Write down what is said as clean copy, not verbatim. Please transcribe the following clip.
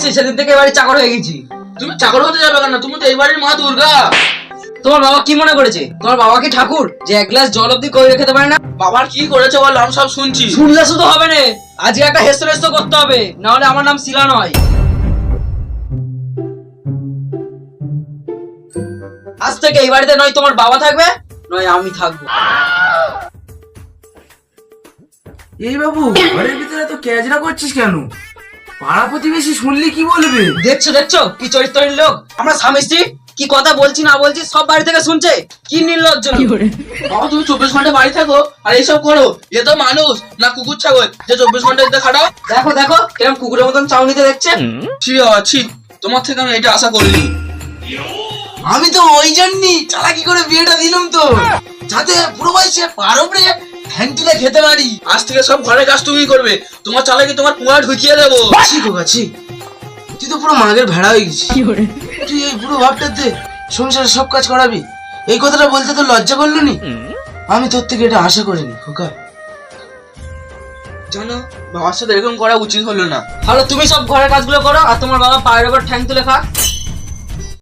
এসেছি সেদিন থেকে এবারে চাকর হয়ে গেছি। তুমি চাকর হতে যাবে কেন? তুমি তো এই বাড়ির মা দুর্গা। তোমার বাবা কি মনে করেছে? তোমার বাবা কি ঠাকুর যে এক গ্লাস জল অব্দি করে খেতে পারে না? বাবার কি করেছে বল, আমি সব শুনছি। শুনলে শুধু হবে না, আজকে একটা হেস্তনেস্ত করতে হবে, না হলে আমার নাম শিলা নয়। আজ থেকে এই বাড়িতে নয় তোমার বাবা থাকবে, নয় আমি থাকবো। এই বাবু, ঘরের ভিতরে তো ক্যাজরা করছিস কেন? পাড়া প্রতিবেশী শুনলে কি বলবে? দেখছো কি চরিত্রহীন লোক। আমরা স্বামী স্ত্রী কি কথা বলছি না বলছি সব বাড়ি থেকে শুনছে। কি নির্লজ্জ লোক। বাবা তুমি 24 ঘন্টা বাড়ি থাকো আর এইসব করো? এ তো মানুষ না কুকুর ছাগল যে 24 ঘন্টা এতে খাটাও? দেখো কেরম কুকুরের মতন চাউনিতে দেখছে। ছি বাবা ছি, তোমার থেকে আমি এটা আশা করিনি। আমি তো ওই জন্যই চালাকি করে বিয়েটা দিলাম তো, যাতে পুরো বয়সে পারবরে ঠ্যাং তুলে খেতে পারি। আজ থেকে সব ঘরের কাজ তুমি করবে। তোমার চালাকি তোমার পুয়া ঢুকিয়ে দেবো। ঠিক আছে, তুই তো পুরো মাগের ভেড়া হয়ে গেছিস। তুই এই পুরো ভাবটাতে সংসারের সব কাজ করাবি, এই কথাটা বলতে তো লজ্জা করলো নি? আমি তোর থেকে এটা আশা করিনি খোকা। জানো, বাবার সাথে এরকম করা উচিত হলো না। তাহলে তুমি সব ঘরের কাজগুলো করো আর তোমার বাবা পায়ের ওপর ঠ্যাং তুলে খা।